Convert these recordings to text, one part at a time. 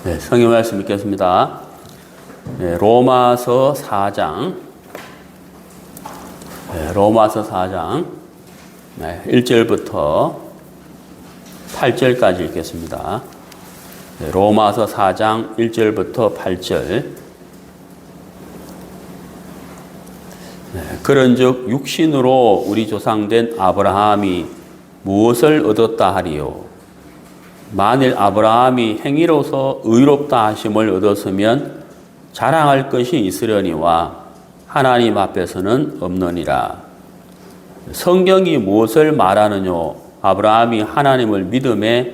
네, 성경 말씀 읽겠습니다. 네, 로마서 4장. 네, 로마서 4장. 네, 1절부터 8절까지 읽겠습니다. 네, 로마서 4장 1절부터 8절. 네, 그런즉 육신으로 우리 조상된 아브라함이 무엇을 얻었다 하리요? 만일 아브라함이 행위로서 의롭다 하심을 얻었으면 자랑할 것이 있으려니와 하나님 앞에서는 없느니라. 성경이 무엇을 말하느뇨? 아브라함이 하나님을 믿음에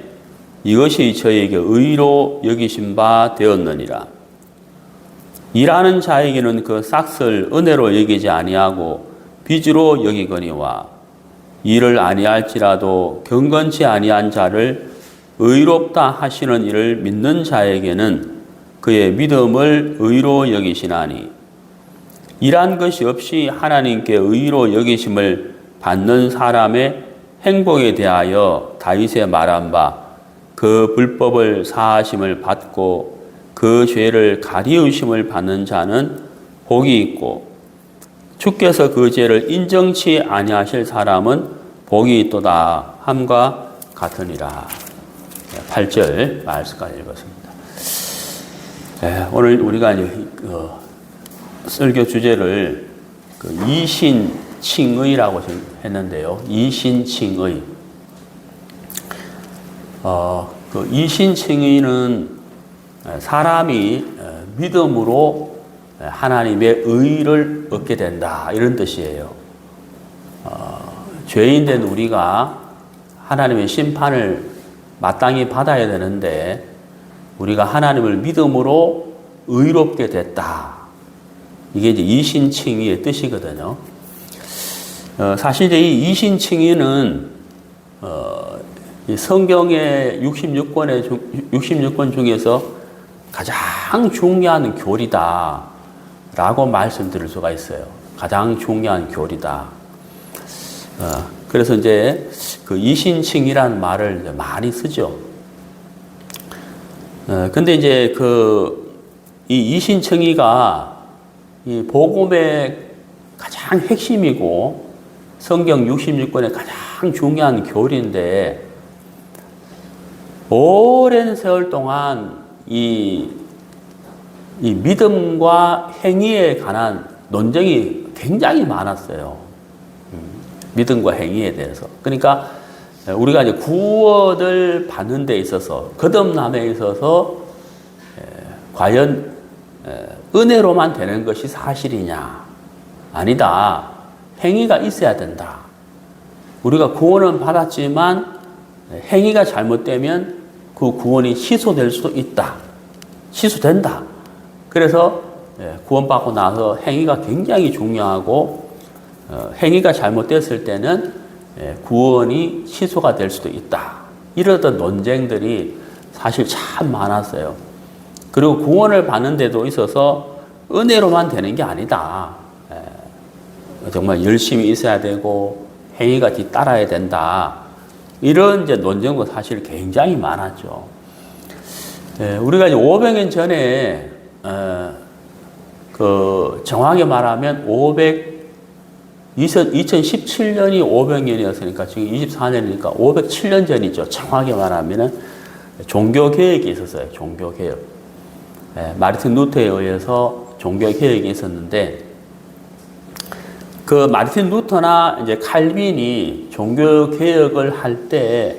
이것이 저에게 의로 여기신 바 되었느니라. 일하는 자에게는 그 싹을 은혜로 여기지 아니하고 빚으로 여기거니와 일을 아니할지라도 경건치 아니한 자를 의롭다 하시는 이를 믿는 자에게는 그의 믿음을 의로 여기시나니 일한 것이 없이 하나님께 의로 여기심을 받는 사람의 행복에 대하여 다윗의 말한 바 그 불법을 사하심을 받고 그 죄를 가리우심을 받는 자는 복이 있고 주께서 그 죄를 인정치 아니하실 사람은 복이 있도다 함과 같으니라. 8절 말씀까지 읽었습니다. 네, 오늘 우리가 이제 설교 주제를 이신칭의라고 했는데요. 이신칭의. 그 이신칭의는 사람이 믿음으로 하나님의 의를 얻게 된다, 이런 뜻이에요. 죄인된 우리가 하나님의 심판을 마땅히 받아야 되는데 우리가 하나님을 믿음으로 의롭게 됐다. 이게 이제 이신칭의의 뜻이거든요. 사실 이제 이 이신칭의는 이 성경의 66권 중에서 가장 중요한 교리다라고 말씀드릴 수가 있어요. 가장 중요한 교리다. 그래서 이제 그 이신칭의라는 말을 이제 많이 쓰죠. 근데 이제 이 이신칭의가 이 복음의 가장 핵심이고 성경 66권의 가장 중요한 교리인데 오랜 세월 동안 이 믿음과 행위에 관한 논쟁이 굉장히 많았어요. 믿음과 행위에 대해서. 그러니까 우리가 이제 구원을 받는 데 있어서, 거듭남에 있어서 과연 은혜로만 되는 것이 사실이냐? 아니다. 행위가 있어야 된다. 우리가 구원은 받았지만 행위가 잘못되면 그 구원이 취소될 수도 있다. 취소된다. 그래서 구원받고 나서 행위가 굉장히 중요하고 행위가 잘못됐을 때는 구원이 취소가 될 수도 있다. 이러던 논쟁들이 사실 참 많았어요. 그리고 구원을 받는 데도 있어서 은혜로만 되는 게 아니다. 정말 열심히 있어야 되고 행위가 뒤따라야 된다. 이런 이제 논쟁도 사실 굉장히 많았죠. 우리가 이제 500년 전에 정확히 말하면 2017년이 500년이었으니까 지금 24년이니까 507년 전이죠. 정확히 말하면 종교개혁이 있었어요. 종교개혁. 마르틴 루터에 의해서 종교개혁이 있었는데 그 마르틴 루터나 이제 칼빈이 종교개혁을 할 때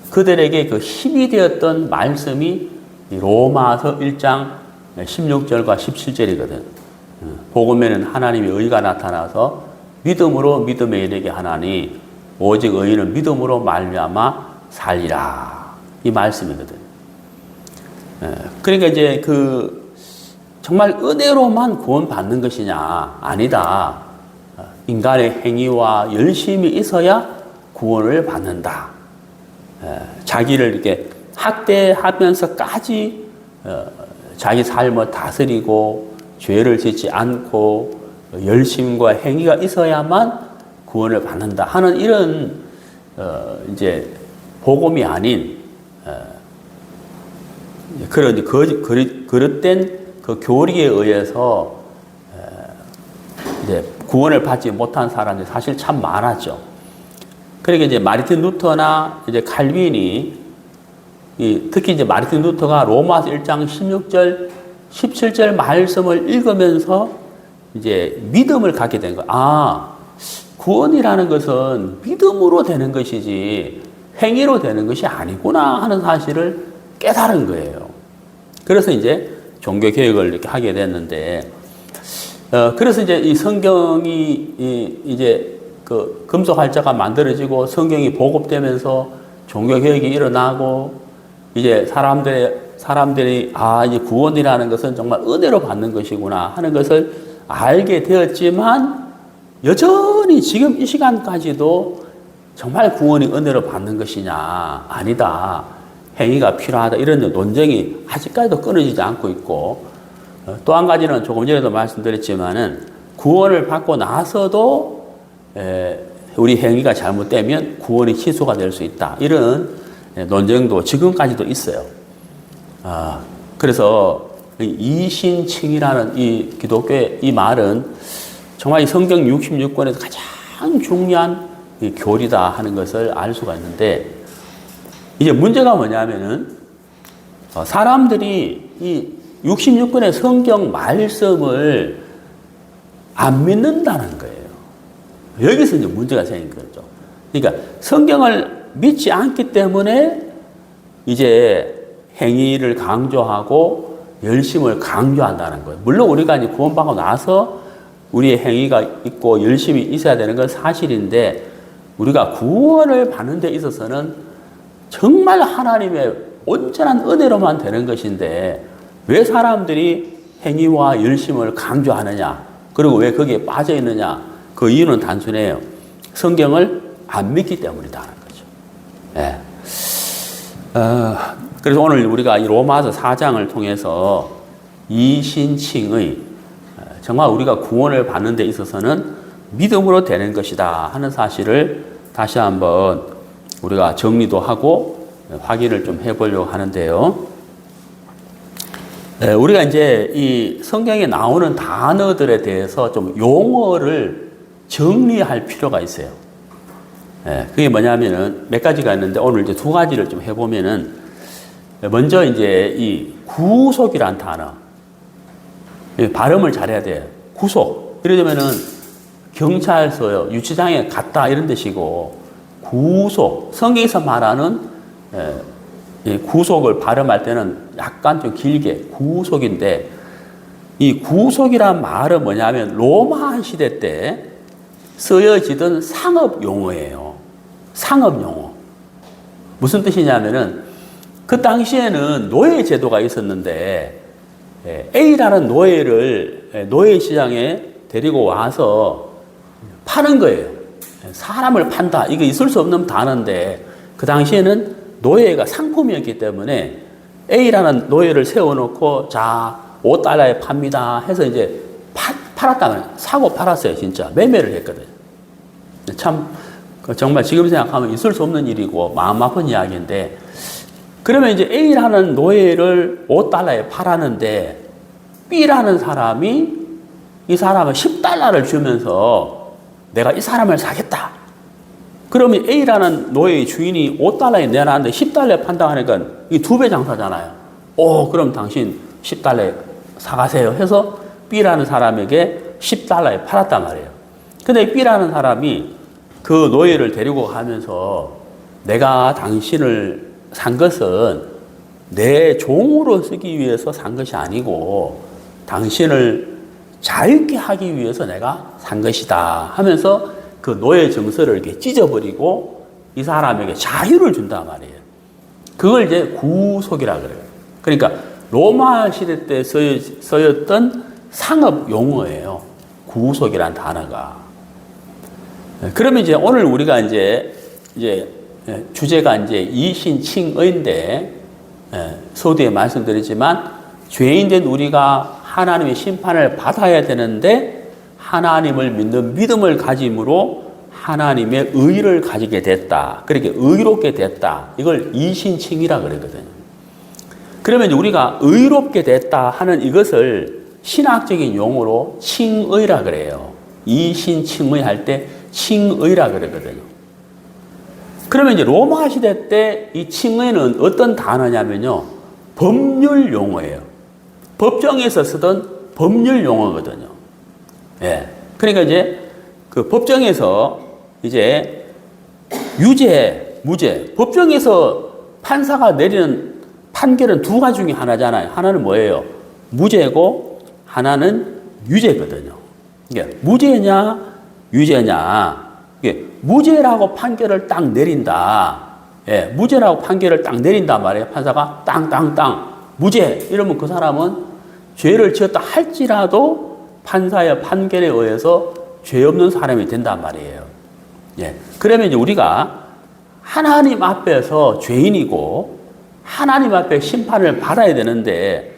그들에게 그 힘이 되었던 말씀이 로마서 1장 16절과 17절이거든. 복음에는 하나님의 의가 나타나서 믿음으로 믿음에 이르게 하나니 오직 의인은 믿음으로 말미암아 살리라. 이 말씀이거든. 그러니까 이제 정말 은혜로만 구원받는 것이냐? 아니다. 인간의 행위와 열심이 있어야 구원을 받는다. 자기를 이렇게 학대하면서까지 자기 삶을 다스리고 죄를 짓지 않고 열심과 행위가 있어야만 구원을 받는다 하는 이런 이제 복음이 아닌 그런 그릇된 그 교리에 의해서 이제 구원을 받지 못한 사람들이 사실 참 많았죠. 그러니까 이제 마르틴 루터나 이제 칼빈이 특히 이제 마르틴 루터가 로마서 1장 16절, 17절 말씀을 읽으면서 이제 믿음을 갖게 된 거예요. 구원이라는 것은 믿음으로 되는 것이지 행위로 되는 것이 아니구나 하는 사실을 깨달은 거예요. 그래서 이제 종교 개혁을 이렇게 하게 됐는데, 그래서 이제 이 성경이 이제 그 금속 활자가 만들어지고 성경이 보급되면서 종교 개혁이 일어나고 이제 사람들이 이제 구원이라는 것은 정말 은혜로 받는 것이구나 하는 것을 알게 되었지만 여전히 지금 이 시간까지도 정말 구원이 은혜로 받는 것이냐? 아니다. 행위가 필요하다. 이런 논쟁이 아직까지도 끊어지지 않고 있고, 또 한 가지는 조금 전에도 말씀드렸지만은 구원을 받고 나서도 우리 행위가 잘못되면 구원이 취소가 될 수 있다. 이런 논쟁도 지금까지도 있어요. 그래서 이신칭이라는 이 기독교의 이 말은 정말 이 성경 66권에서 가장 중요한 이 교리다 하는 것을 알 수가 있는데, 이제 문제가 뭐냐면은 사람들이 이 66권의 성경 말씀을 안 믿는다는 거예요. 여기서 이제 문제가 생긴 거죠. 그러니까 성경을 믿지 않기 때문에 이제 행위를 강조하고 열심을 강조한다는 거예요. 물론 우리가 이제 구원받고 나서 우리의 행위가 있고 열심이 있어야 되는 건 사실인데, 우리가 구원을 받는 데 있어서는 정말 하나님의 온전한 은혜로만 되는 것인데 왜 사람들이 행위와 열심을 강조하느냐, 그리고 왜 거기에 빠져 있느냐, 그 이유는 단순해요. 성경을 안 믿기 때문이라는 거죠. 예. 그래서 오늘 우리가 이 로마서 4장을 통해서 이신칭의 정말 우리가 구원을 받는 데 있어서는 믿음으로 되는 것이다 하는 사실을 다시 한번 우리가 정리도 하고 확인을 좀 해보려고 하는데요. 우리가 이제 이 성경에 나오는 단어들에 대해서 좀 용어를 정리할 필요가 있어요. 그게 뭐냐면은 몇 가지가 있는데 오늘 이제 두 가지를 좀 해보면은, 먼저 이제 이 구속이란 단어. 발음을 잘해야 돼요. 구속. 예를 들면은 경찰서요, 유치장에 갔다 이런 뜻이고, 구속. 성경에서 말하는 구속을 발음할 때는 약간 좀 길게 구속인데, 이 구속이란 말은 뭐냐면 로마 시대 때 쓰여지던 상업 용어예요. 상업 용어. 무슨 뜻이냐면은 그 당시에는 노예 제도가 있었는데 A라는 노예를 노예 시장에 데리고 와서 파는 거예요. 사람을 판다. 이거 있을 수 없는 단어인데 그 당시에는 노예가 상품이었기 때문에 A라는 노예를 세워놓고 자, $5에 팝니다 해서 이제 팔았다는, 사고 팔았어요. 진짜 매매를 했거든요. 참 정말 지금 생각하면 있을 수 없는 일이고 마음 아픈 이야기인데, 그러면 이제 A라는 노예를 $5에 팔았는데 B라는 사람이 이 사람을 $10를 주면서 내가 이 사람을 사겠다. 그러면 A라는 노예의 주인이 $5에 내놨는데 $10에 판다 하니까 이 2배 장사잖아요. 그럼 당신 $10에 사가세요 해서 B라는 사람에게 $10에 팔았단 말이에요. 근데 B라는 사람이 그 노예를 데리고 가면서 내가 당신을 산 것은 내 종으로 쓰기 위해서 산 것이 아니고 당신을 자유케 하기 위해서 내가 산 것이다 하면서 그 노예 정서를 이렇게 찢어버리고 이 사람에게 자유를 준단 말이에요. 그걸 이제 구속이라 그래요. 그러니까 로마 시대 때 쓰였던 상업 용어예요. 구속이란 단어가. 그러면 이제 오늘 우리가 이제 주제가 이제 이신칭의인데, 서두에 말씀드리지만 죄인된 우리가 하나님의 심판을 받아야 되는데 하나님을 믿는 믿음을 가짐으로 하나님의 의를 가지게 됐다. 그렇게 의롭게 됐다. 이걸 이신칭이라 그러거든요. 그러면 이제 우리가 의롭게 됐다 하는 이것을 신학적인 용어로 칭의라 그래요. 이신칭의 할 때 칭의라 그러거든요. 그러면 이제 로마 시대 때 이 칭의는 어떤 단어냐면요. 법률 용어예요. 법정에서 쓰던 법률 용어거든요. 예. 그러니까 이제 그 법정에서 이제 유죄, 무죄. 법정에서 판사가 내리는 판결은 두 가지 중에 하나잖아요. 하나는 뭐예요? 무죄고 하나는 유죄거든요. 이게 무죄냐, 유죄냐. 이게 무죄라고 판결을 딱 내린다. 예, 무죄라고 판결을 딱 내린단 말이에요. 판사가 땅땅땅 무죄 이러면 그 사람은 죄를 지었다 할지라도 판사의 판결에 의해서 죄 없는 사람이 된단 말이에요. 예, 그러면 이제 우리가 하나님 앞에서 죄인이고 하나님 앞에 심판을 받아야 되는데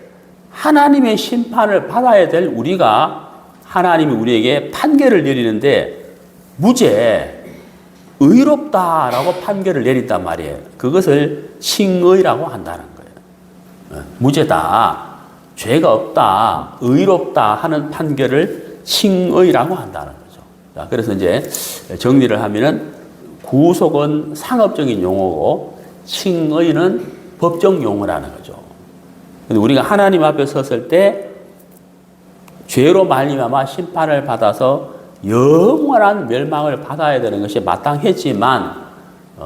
하나님의 심판을 받아야 될 우리가 하나님이 우리에게 판결을 내리는데 무죄, 의롭다라고 판결을 내린단 말이에요. 그것을 칭의라고 한다는 거예요. 무죄다, 죄가 없다, 의롭다 하는 판결을 칭의라고 한다는 거죠. 자, 그래서 이제 정리를 하면은 구속은 상업적인 용어고 칭의는 법정 용어라는 거죠. 근데 우리가 하나님 앞에 섰을 때 죄로 말미암아 심판을 받아서 영원한 멸망을 받아야 되는 것이 마땅했지만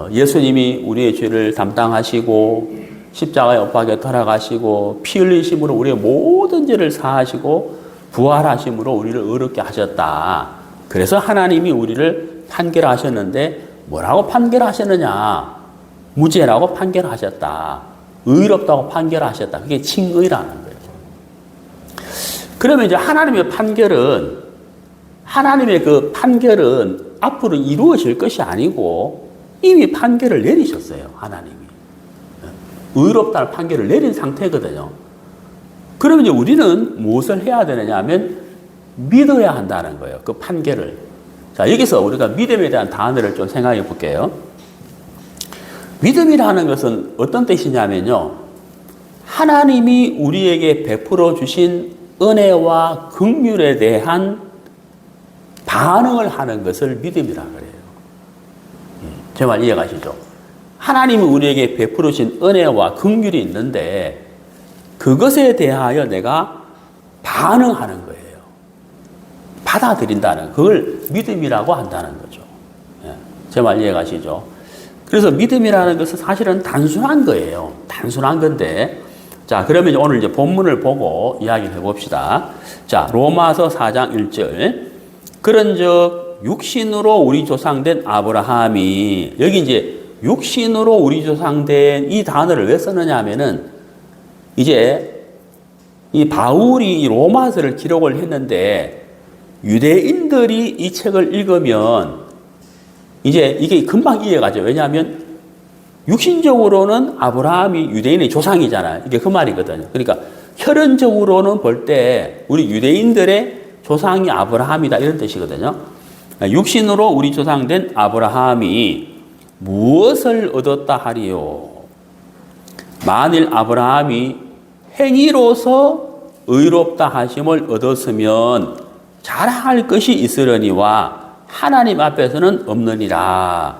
예수님이 우리의 죄를 담당하시고 십자가에 못 박혀 돌아가시고 피 흘리심으로 우리의 모든 죄를 사하시고 부활하심으로 우리를 의롭게 하셨다. 그래서 하나님이 우리를 판결하셨는데 뭐라고 판결하셨느냐? 무죄라고 판결하셨다. 의롭다고 판결하셨다. 그게 칭의라는 거예요. 그러면 이제 하나님의 판결은 앞으로 이루어질 것이 아니고 이미 판결을 내리셨어요. 하나님이. 의롭다는 판결을 내린 상태거든요. 그러면 이제 우리는 무엇을 해야 되느냐 하면 믿어야 한다는 거예요. 그 판결을. 자, 여기서 우리가 믿음에 대한 단어를 좀 생각해 볼게요. 믿음이라는 것은 어떤 뜻이냐면요. 하나님이 우리에게 베풀어 주신 은혜와 긍휼에 대한 반응을 하는 것을 믿음이라 그래요. 제 말 이해가시죠? 하나님이 우리에게 베풀어 주신 은혜와 긍휼이 있는데 그것에 대하여 내가 반응하는 거예요. 받아들인다는 그걸 믿음이라고 한다는 거죠. 제 말 이해가시죠? 그래서 믿음이라는 것은 사실은 단순한 거예요. 단순한 건데 자, 그러면 오늘 이제 본문을 보고 이야기를 해봅시다. 자, 로마서 4장 1절. 그런즉 육신으로 우리 조상된 아브라함이 여기 이제 육신으로 우리 조상된 이 단어를 왜 쓰느냐 하면은 이제 이 바울이 이 로마서를 기록을 했는데 유대인들이 이 책을 읽으면 이제 이게 금방 이해가죠. 왜냐하면 육신적으로는 아브라함이 유대인의 조상이잖아요. 이게 그 말이거든요. 그러니까 혈연적으로는 볼 때 우리 유대인들의 조상이 아브라함이다 이런 뜻이거든요. 육신으로 우리 조상된 아브라함이 무엇을 얻었다 하리요? 만일 아브라함이 행위로서 의롭다 하심을 얻었으면 자랑할 것이 있으려니와 하나님 앞에서는 없느니라.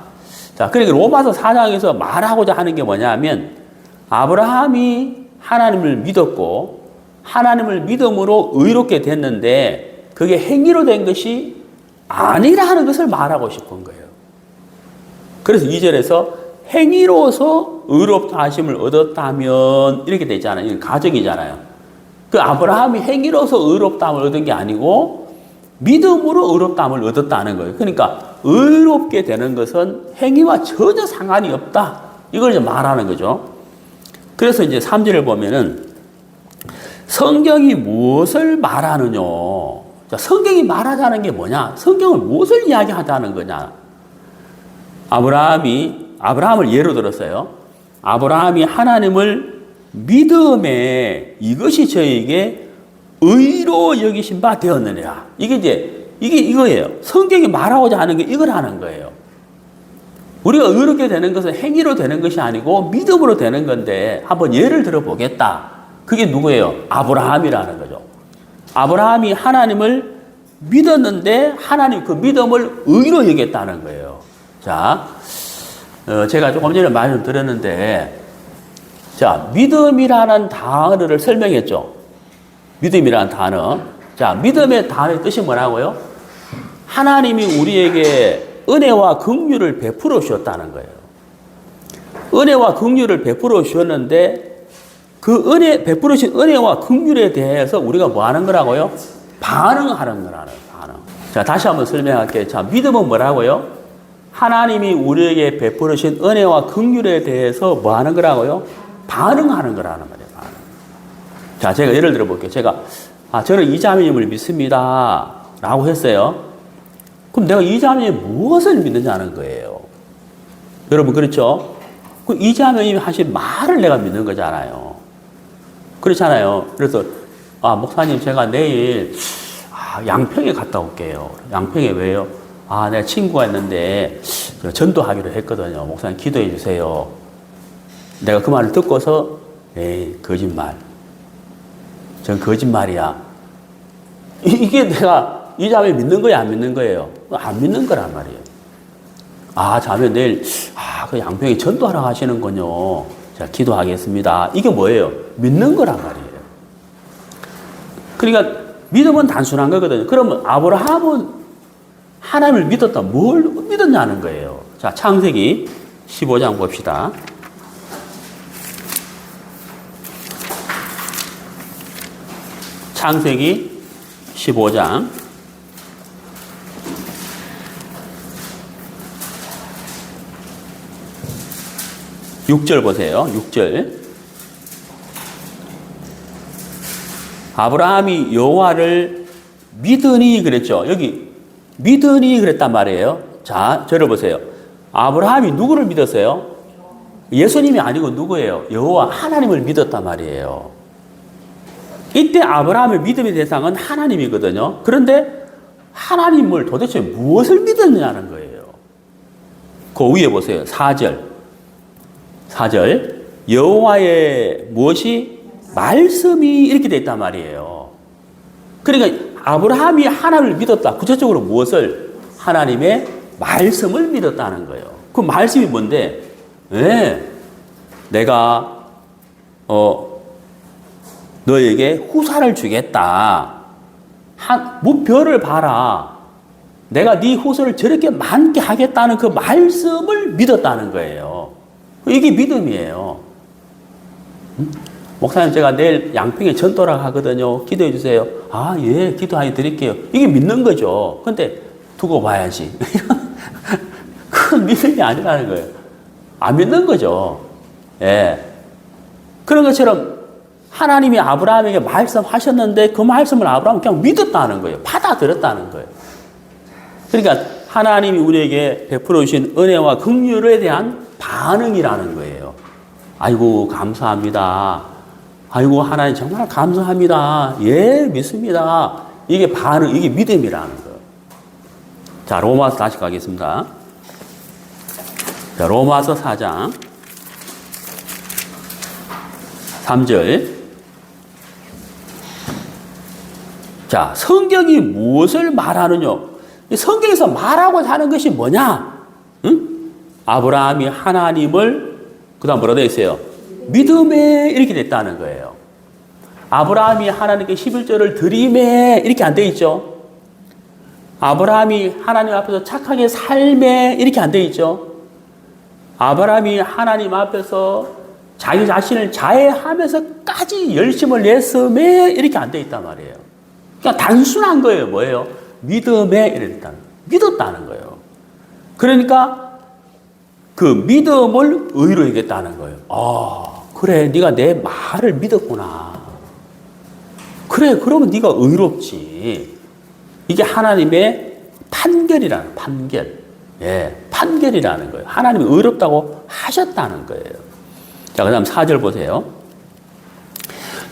자, 그러니까 로마서 4장에서 말하고자 하는 게 뭐냐면 아브라함이 하나님을 믿었고 하나님을 믿음으로 의롭게 됐는데 그게 행위로 된 것이 아니라는 것을 말하고 싶은 거예요. 그래서 2절에서 행위로서 의롭다 하심을 얻었다면 이렇게 되잖아요. 이건 가정이잖아요. 그 아브라함이 행위로서 의롭다함을 얻은 게 아니고 믿음으로 의롭다함을 얻었다는 거예요. 그러니까 의롭게 되는 것은 행위와 전혀 상관이 없다. 이걸 이제 말하는 거죠. 그래서 이제 3절을 보면은 성경이 무엇을 말하느냐. 자, 성경이 말하자는 게 뭐냐? 성경은 무엇을 이야기하자는 거냐? 아브라함을 예로 들었어요. 아브라함이 하나님을 믿음에 이것이 저에게 의로 여기신 바 되었느니라. 이게 이거예요. 성경이 말하고자 하는 게 이걸 하는 거예요. 우리가 의롭게 되는 것은 행위로 되는 것이 아니고 믿음으로 되는 건데 한번 예를 들어 보겠다. 그게 누구예요? 아브라함이라는 거죠. 아브라함이 하나님을 믿었는데 하나님 그 믿음을 의로 여겼다는 거예요. 자, 제가 조금 전에 말씀드렸는데, 자, 믿음이라는 단어를 설명했죠. 믿음이라는 단어. 자, 믿음의 단어의 뜻이 뭐라고요? 하나님이 우리에게 은혜와 긍휼을 베풀어 주셨다는 거예요. 은혜와 긍휼을 베풀어 주셨는데 그 베풀어 주신 은혜와 긍휼에 대해서 우리가 뭐 하는 거라고요? 반응하는 거라는 반응. 자, 다시 한번 설명할게요. 자, 믿음은 뭐라고요? 하나님이 우리에게 베풀어 주신 은혜와 긍휼에 대해서 뭐 하는 거라고요? 반응하는 거라는 말이에요. 반응. 자, 제가 예를 들어 볼게요. 제가 저는 이자매님을 믿습니다 라고 했어요. 그럼 내가 이자매님이 무엇을 믿느냐는 거예요. 여러분 그렇죠? 그 이자매님이 하신 말을 내가 믿는 거잖아요. 그렇잖아요. 그래서 목사님 제가 내일 양평에 갔다 올게요. 양평에 왜요? 내가 친구가 있는데 전도하기로 했거든요. 목사님 기도해 주세요. 내가 그 말을 듣고서 에이 거짓말. 전 거짓말이야. 이게 내가 이 자매 믿는 거야 안 믿는 거예요? 안 믿는 거란 말이에요. 자매 내일 그 양평에 전도하러 가시는군요. 자, 기도하겠습니다. 이게 뭐예요? 믿는 거란 말이에요. 그러니까 믿음은 단순한 거거든요. 그러면 아브라함은 하나님을 믿었다. 뭘 믿었냐는 거예요. 자, 창세기 15장 봅시다. 창세기 15장 6절 보세요. 6절. 아브라함이 여호와를 믿으니 그랬죠. 여기 믿으니 그랬단 말이에요. 자, 저를 보세요. 아브라함이 누구를 믿었어요? 예수님이 아니고 누구예요? 여호와 하나님을 믿었단 말이에요. 이때 아브라함의 믿음의 대상은 하나님이거든요. 그런데 하나님을 도대체 무엇을 믿었냐는 거예요. 그 위에 보세요. 4절. 여호와의 무엇이? 말씀이 이렇게 돼 있단 말이에요. 그러니까 아브라함이 하나님을 믿었다. 구체적으로 무엇을? 하나님의 말씀을 믿었다는 거예요. 그 말씀이 뭔데? 내가 너에게 후사를 주겠다. 별을 봐라. 내가 네 후손을 저렇게 많게 하겠다는 그 말씀을 믿었다는 거예요. 이게 믿음이에요. 목사님 제가 내일 양평에 전도를 하거든요. 기도해 주세요. 예, 기도해 드릴게요. 이게 믿는 거죠. 근데 두고 봐야지. 그건 믿음이 아니라는 거예요. 안 믿는 거죠. 예. 그런 것처럼 하나님이 아브라함에게 말씀하셨는데 그 말씀을 아브라함은 그냥 믿었다는 거예요. 받아들였다는 거예요. 그러니까 하나님이 우리에게 베풀어 주신 은혜와 긍휼에 대한 반응이라는 거예요. 아이고 감사합니다. 아이고 하나님 정말 감사합니다. 예, 믿습니다. 이게 반응, 이게 믿음이라는 거예요. 자, 로마서 다시 가겠습니다. 자, 로마서 4장 3절. 자, 성경이 무엇을 말하느냐? 성경에서 말하고자 하는 것이 뭐냐? 응? 아브라함이 하나님을 그 다음 뭐라 되어 있어요? 믿음에 이렇게 됐다는 거예요. 아브라함이 하나님께 11조를 드림에 이렇게 안 되어 있죠? 아브라함이 하나님 앞에서 착하게 삶에 이렇게 안 되어 있죠? 아브라함이 하나님 앞에서 자기 자신을 자해하면서까지 열심을 냈음에 이렇게 안 되어 있단 말이에요. 그냥 단순한 거예요. 뭐예요? 믿음에 이랬다는, 믿었다는 거예요. 그러니까 그 믿음을 의로 여겼다는 거예요. 그래, 네가 내 말을 믿었구나. 그래, 그러면 네가 의롭지. 이게 하나님의 판결이라는, 판결. 예, 판결이라는 거예요. 하나님이 의롭다고 하셨다는 거예요. 자, 그 다음 4절 보세요.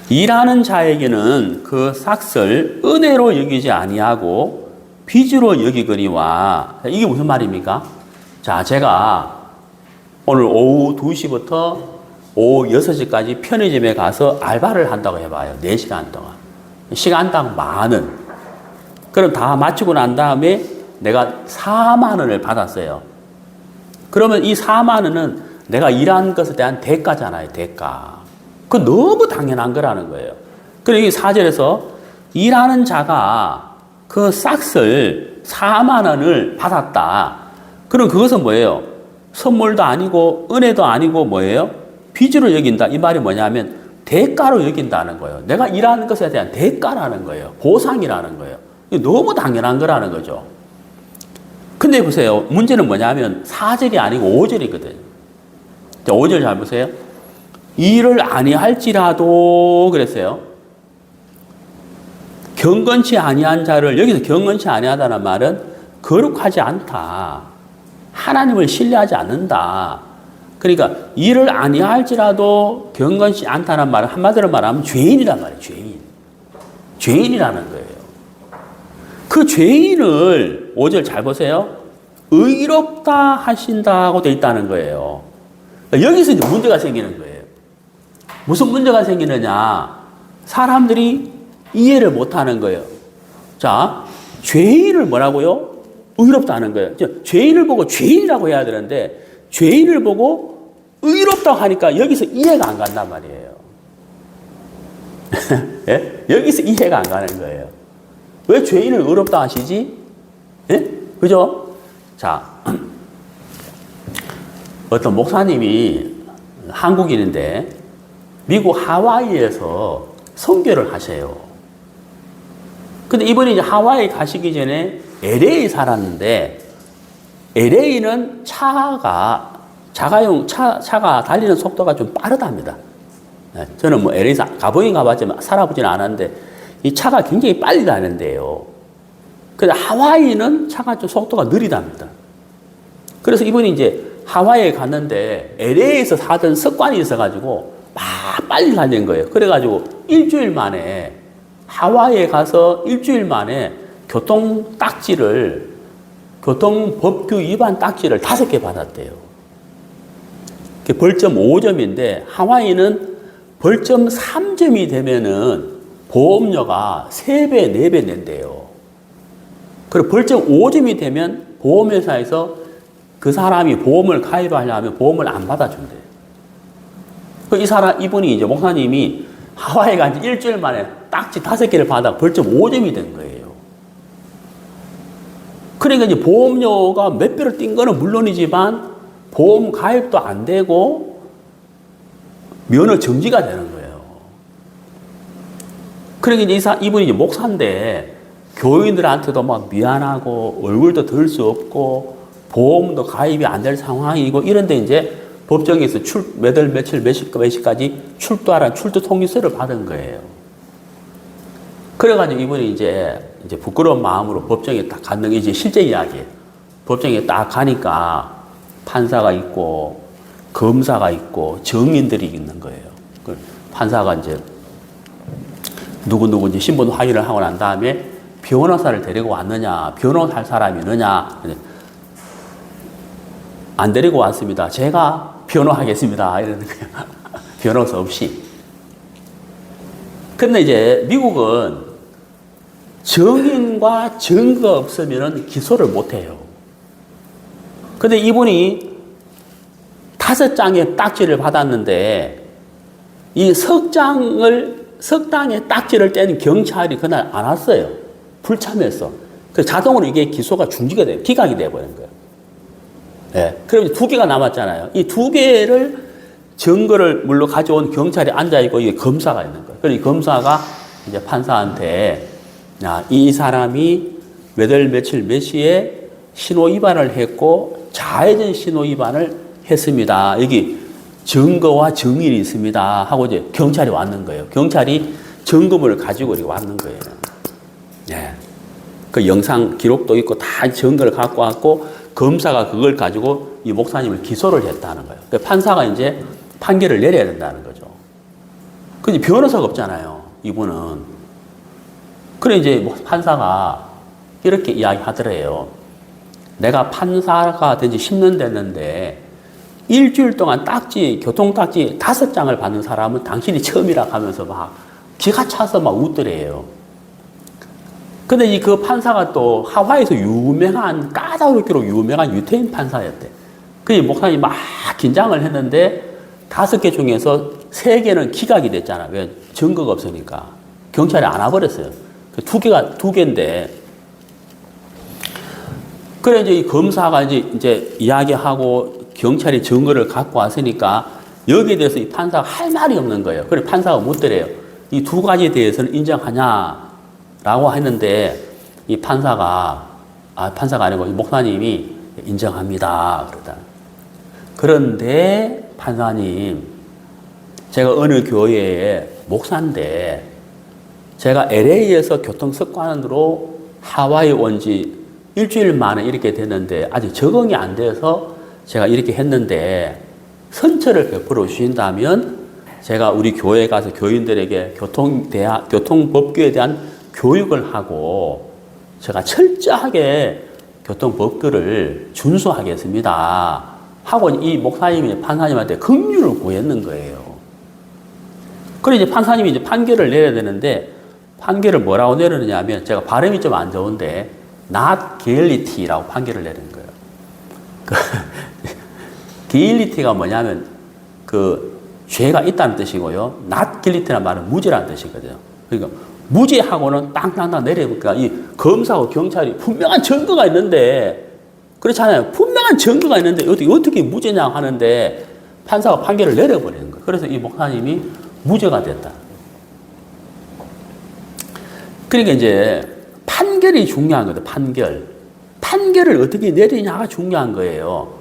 일하는 자에게는 그 삭을 은혜로 여기지 아니하고 빚으로 여기거니와. 이게 무슨 말입니까? 자, 제가 오늘 오후 2시부터 오후 6시까지 편의점에 가서 알바를 한다고 해봐요. 4시간 동안. 시간당 10,000원. 그럼 다 마치고 난 다음에 내가 40,000원을 받았어요. 그러면 이 40,000원은 내가 일한 것에 대한 대가잖아요. 대가. 그 너무 당연한 거라는 거예요. 그리고 이 4절에서 일하는 자가 그 싹을 40,000원을 받았다. 그럼 그것은 뭐예요? 선물도 아니고 은혜도 아니고 뭐예요? 빚으로 여긴다. 이 말이 뭐냐면 대가로 여긴다는 거예요. 내가 일하는 것에 대한 대가라는 거예요. 보상이라는 거예요. 너무 당연한 거라는 거죠. 근데 보세요. 문제는 뭐냐면 4절이 아니고 5절이거든요. 5절 잘 보세요. 일을 아니할지라도 그랬어요. 경건치 아니한 자를, 여기서 경건치 아니하다는 말은 거룩하지 않다. 하나님을 신뢰하지 않는다. 그러니까 일을 아니할지라도 경건치 않다는 말은 한마디로 말하면 죄인이란 말이에요. 죄인. 죄인이라는 거예요. 그 죄인을 5절 잘 보세요. 의롭다 하신다고 되어 있다는 거예요. 여기서 이제 문제가 생기는 거예요. 무슨 문제가 생기느냐? 사람들이 이해를 못하는 거예요. 자, 죄인을 뭐라고요? 의롭다 하는 거예요. 죄인을 보고 죄인이라고 해야 되는데 죄인을 보고 의롭다고 하니까 여기서 이해가 안 간단 말이에요. 예? 여기서 이해가 안 가는 거예요. 왜 죄인을 의롭다 하시지? 예? 그죠? 자, 어떤 목사님이 한국인인데 미국 하와이에서 선교를 하세요. 근데 이분이 이제 하와이 가시기 전에 LA 살았는데 LA는 차가 달리는 속도가 좀 빠르답니다. 저는 뭐 LA 가보긴 가봤지만 살아보지는 않았는데 이 차가 굉장히 빨리 다니는데요. 근데 하와이는 차가 좀 속도가 느리답니다. 그래서 이분이 이제 하와이에 갔는데 LA에서 사던 습관이 있어가지고 막 빨리 달린 거예요. 그래가지고 일주일 만에 하와이에 가서 일주일 만에 교통법규 위반 딱지를 5개 받았대요. 벌점 5점인데 하와이는 벌점 3점이 되면은 보험료가 3배, 4배 낸대요. 그리고 벌점 5점이 되면 보험회사에서 그 사람이 보험을 가입하려면 보험을 안 받아준대요. 이분이 이제 목사님이 하와이 간 지 일주일 만에 딱지 5개를 받아 벌점 5점이 된 거예요. 그러니까 이제 보험료가 몇 배로 뛴 거는 물론이지만 보험 가입도 안 되고 면허 정지가 되는 거예요. 그러니까 이제 이분이 이제 목사인데 교인들한테도 막 미안하고 얼굴도 들 수 없고 보험도 가입이 안 될 상황이고 이런데 이제 법정에서 몇 월 며칠 몇 시까지 출두하라는 출두 통지서를 받은 거예요. 그래가지고 이분이 이제 부끄러운 마음으로 법정에 딱 갔는 게 이제 실제 이야기예요. 법정에 딱 가니까 판사가 있고 검사가 있고 증인들이 있는 거예요. 판사가 이제 누구 이제 신분 확인을 하고 난 다음에 변호사를 데리고 왔느냐, 변호할 사람이 있느냐, 안 데리고 왔습니다. 제가 변호하겠습니다. 이러는 거예요. 변호사 없이. 근데 이제 미국은 증인과 증거가 없으면 기소를 못 해요. 근데 이분이 5장의 딱지를 받았는데 이 석 장의 딱지를 뗀 경찰이 그날 안 왔어요. 불참했어. 그래서 자동으로 이게 기소가 중지가 돼요. 기각이 돼버린 거예요. 예. 그럼 2개가 남았잖아요. 이 2개를 증거를 물론 가져온 경찰이 앉아있고 이게 검사가 있는 거예요. 그래서 이 검사가 이제 판사한테 이 사람이 몇 월 며칠 몇 시에 신호 위반을 했고 좌회전 신호 위반을 했습니다. 여기 증거와 증인이 있습니다. 하고 이제 경찰이 왔는 거예요. 경찰이 점검을 가지고 이렇게 왔는 거예요. 예. 그 영상 기록도 있고 다 증거를 갖고 왔고 검사가 그걸 가지고 이 목사님을 기소를 했다는 거예요. 그러니까 판사가 이제 판결을 내려야 된다는 거죠. 근데 변호사가 없잖아요. 이분은. 그래 이제 판사가 이렇게 이야기하더래요. 내가 판사가 된 지 10년 됐는데 일주일 동안 교통딱지 5장을 받는 사람은 당신이 처음이라 하면서 막 기가 차서 막 웃더래요. 근데 그 판사가 또 하와이에서 까다롭기로 유명한 유태인 판사였대. 그 목사님이 막 긴장을 했는데 5개 중에서 3개는 기각이 됐잖아. 왜? 증거가 없으니까. 경찰이 안 와버렸어요. 2개인데. 그래, 이제 이 검사가 이제 이야기하고 경찰이 증거를 갖고 왔으니까 여기에 대해서 이 판사가 할 말이 없는 거예요. 그래, 판사가 묻더래요. 이 2가지에 대해서는 인정하냐? 라고 했는데 이 판사가 아니고 이 목사님이 인정합니다. 그러다. 그런데 판사님, 제가 어느 교회의 목사인데 제가 LA에서 교통습관으로 하와이 온 지 일주일 만에 이렇게 됐는데 아직 적응이 안 돼서 제가 이렇게 했는데 선처를 베풀어 주신다면 제가 우리 교회에 가서 교인들에게 교통법규에 대한 교육을 하고 제가 철저하게 교통법규를 준수하겠습니다. 하고 이 목사님이 판사님한테 긍휼을 구했는 거예요. 그래 이제 판사님이 이제 판결을 내려야 되는데 판결을 뭐라고 내렸느냐면 제가 발음이 좀 안 좋은데 not guilty라고 판결을 내린 거예요. guilty가 뭐냐면 죄가 있다는 뜻이고요. not guilty라는 말은 무죄라는 뜻이거든요. 그러니까 무죄하고는 땅땅땅 내려보니까 이 검사하고 경찰이 분명한 증거가 있는데 그렇잖아요. 분명한 증거가 있는데 어떻게 무죄냐고 하는데 판사가 판결을 내려버리는 거예요. 그래서 이 목사님이 무죄가 됐다. 그러니까 이제 판결이 중요한 거예요. 판결을 어떻게 내리냐가 중요한 거예요.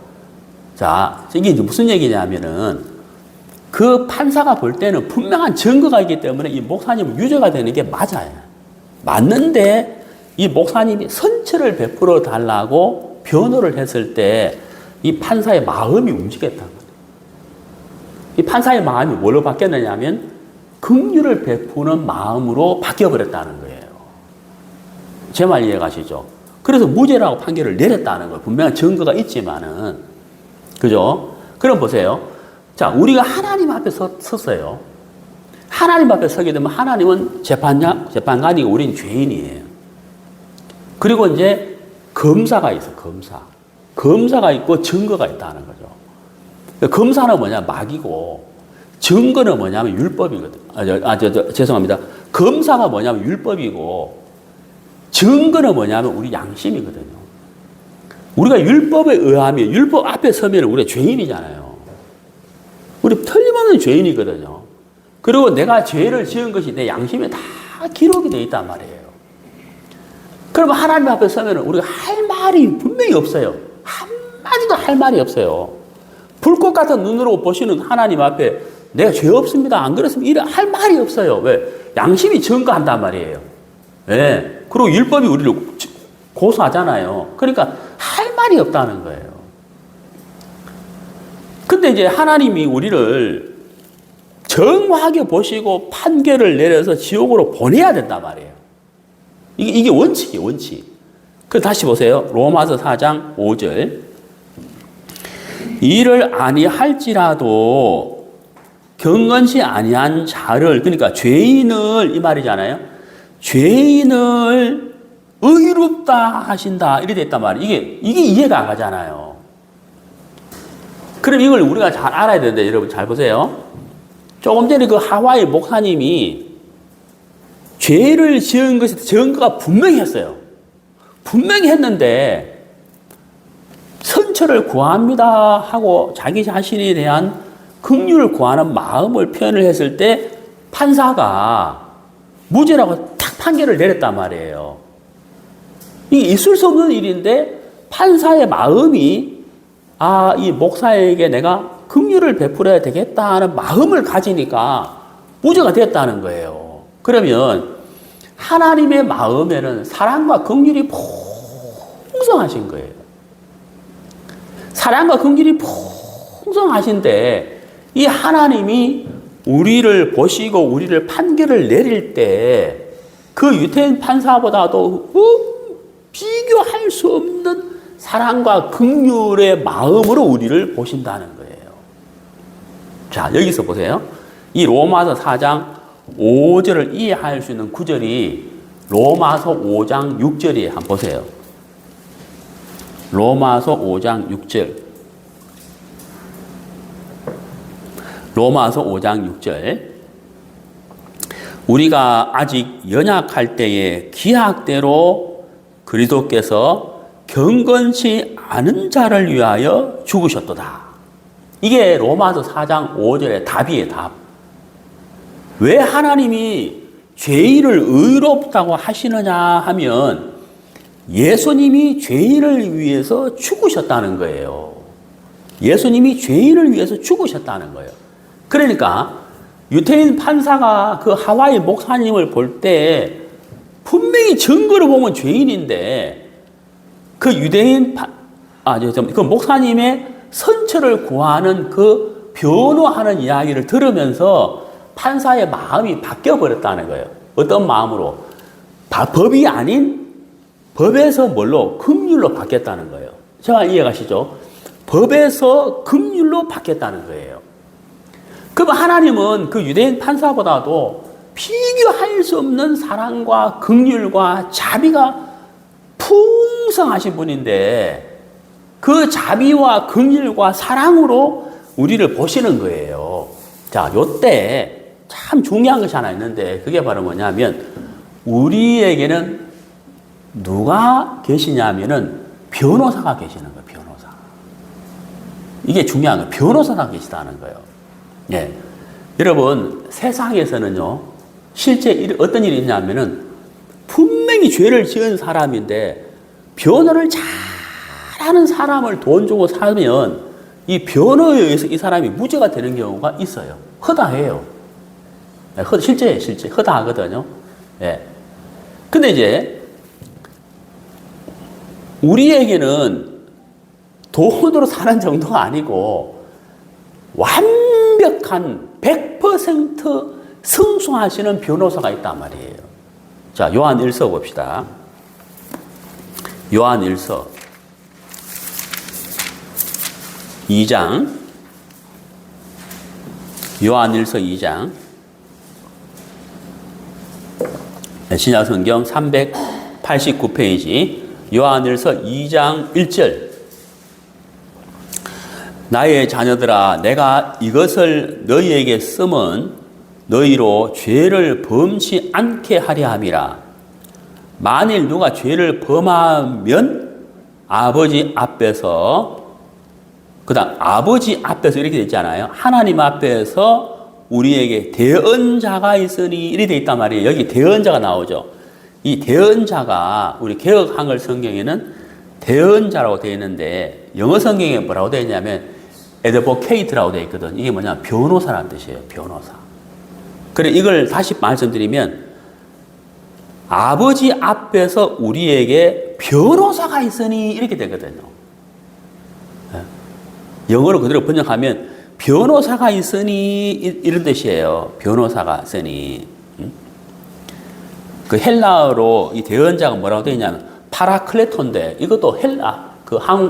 자, 이게 이제 무슨 얘기냐면은 그 판사가 볼 때는 분명한 증거가 있기 때문에 이 목사님은 유죄가 되는 게 맞아요. 맞는데 이 목사님이 선처를 베풀어 달라고 변호를 했을 때 이 판사의 마음이 움직였다는 거예요. 이 판사의 마음이 뭘로 바뀌었느냐 하면 긍휼을 베푸는 마음으로 바뀌어버렸다는 거예요. 제 말 이해가시죠? 그래서 무죄라고 판결을 내렸다는 거예요. 분명한 증거가 있지만은. 그죠? 그럼 보세요. 자, 우리가 하나님 앞에 섰어요. 하나님 앞에 서게 되면 하나님은 재판관이고 우리는 죄인이에요. 그리고 이제 검사가 있어, 검사가 있고 증거가 있다는 거죠. 검사는 뭐냐? 막이고, 증거는 뭐냐면 율법이거든. 죄송합니다. 검사가 뭐냐면 율법이고, 증거는 뭐냐면 우리 양심이거든요. 우리가 율법에 의하면, 율법 앞에 서면 우리가 죄인이잖아요. 우리 틀림없는 죄인이거든요. 그리고 내가 죄를 지은 것이 내 양심에 다 기록이 되어 있단 말이에요. 그러면 하나님 앞에 서면 우리가 할 말이 분명히 없어요. 한마디도 할 말이 없어요. 불꽃 같은 눈으로 보시는 하나님 앞에 내가 죄 없습니다. 안 그랬으면 이래 할 말이 없어요. 왜? 양심이 증거한단 말이에요. 네. 그리고 율법이 우리를 고소하잖아요. 그러니까 할 말이 없다는 거예요. 근데 이제 하나님이 우리를 정확하게 보시고 판결을 내려서 지옥으로 보내야 된단 말이에요. 이게 원칙이에요, 원칙. 그래서 다시 보세요. 로마서 4장 5절. 이를 아니할지라도 경건치 아니한 자를, 그러니까 죄인을, 이 말이잖아요. 죄인을 의롭다 하신다. 이렇게 됐단 말이에요. 이게 이해가 안 가잖아요. 그럼 이걸 우리가 잘 알아야 되는데, 여러분 잘 보세요. 조금 전에 그 하와이 목사님이 죄를 지은 것에 증거가 분명히 했어요. 분명히 했는데, 선처를 구합니다 하고 자기 자신에 대한 긍휼을 구하는 마음을 표현을 했을 때 판사가 무죄라고 탁 판결을 내렸단 말이에요. 이게 있을 수 없는 일인데 판사의 마음이 이 목사에게 내가 긍휼을 베풀어야 되겠다 하는 마음을 가지니까 무죄가 됐다는 거예요. 그러면 하나님의 마음에는 사랑과 긍휼이 풍성하신 거예요. 사랑과 긍휼이 풍성하신데 이 하나님이 우리를 보시고 우리를 판결을 내릴 때 그 유태인 판사보다도 비교할 수 없는 사랑과 긍휼의 마음으로 우리를 보신다는 거예요. 자, 여기서 보세요. 이 로마서 4장 5절을 이해할 수 있는 구절이 로마서 5장 6절이에요. 한번 보세요. 로마서 5장 6절. 로마서 5장 6절. 우리가 아직 연약할 때에 기약대로 그리스도께서 경건치 않은 자를 위하여 죽으셨도다. 이게 로마서 4장 5절의 답이에요. 답. 왜 하나님이 죄인을 의롭다고 하시느냐 하면 예수님이 죄인을 위해서 죽으셨다는 거예요. 예수님이 죄인을 위해서 죽으셨다는 거예요. 그러니까 유태인 판사가 그 하와이 목사님을 볼 때 분명히 증거를 보면 죄인인데 그 그 목사님의 선처를 구하는 그 변호하는 이야기를 들으면서 판사의 마음이 바뀌어버렸다는 거예요. 어떤 마음으로? 법이 아닌 법에서 뭘로? 긍휼로 바뀌었다는 거예요. 제가 이해가시죠? 법에서 긍휼로 바뀌었다는 거예요. 그럼 하나님은 그 유대인 판사보다도 비교할 수 없는 사랑과 긍휼과 자비가 풍성하신 분인데 그 자비와 긍휼과 사랑으로 우리를 보시는 거예요. 자, 요때 참 중요한 것이 하나 있는데 그게 바로 뭐냐면 우리에게는 누가 계시냐면은 변호사가 계시는 거예요. 변호사. 이게 중요한 거예요. 변호사가 계시다는 거예요. 예. 여러분 세상에서는요 실제 어떤 일이 있냐면은 분명히 죄를 지은 사람인데 변호를 잘하는 사람을 돈 주고 사면 이 변호에 의해서 이 사람이 무죄가 되는 경우가 있어요. 허다해요. 실제 허다하거든요. 예. 근데 이제 우리에게는 돈으로 사는 정도가 아니고 완벽한 100% 승소하시는 변호사가 있단 말이에요. 자, 요한 1서 봅시다. 요한 1서 2장. 요한 1서 2장. 신약성경 389페이지. 요한 1서 2장 1절. 나의 자녀들아, 내가 이것을 너희에게 쓰면 너희로 죄를 범치 않게 하려 함이라. 만일 누가 죄를 범하면 아버지 앞에서, 그다음 아버지 앞에서 이렇게 되어 있잖아요. 하나님 앞에서 우리에게 대언자가 있으니 이렇게 되어 있단 말이에요. 여기 대언자가 나오죠. 이 대언자가 우리 개역 한글 성경에는 대언자라고 되어 있는데 영어 성경에 뭐라고 되어 있냐면 advocate라고 되어 있거든. 이게 뭐냐? 변호사라는 뜻이에요. 변호사. 그래, 이걸 다시 말씀드리면 아버지 앞에서 우리에게 변호사가 있으니 이렇게 되거든요. 영어로 그대로 번역하면 변호사가 있으니 이런 뜻이에요. 변호사가 있으니. 그 헬라어로 이 대언자가 뭐라고 되어 있냐면 파라클레토인데 이것도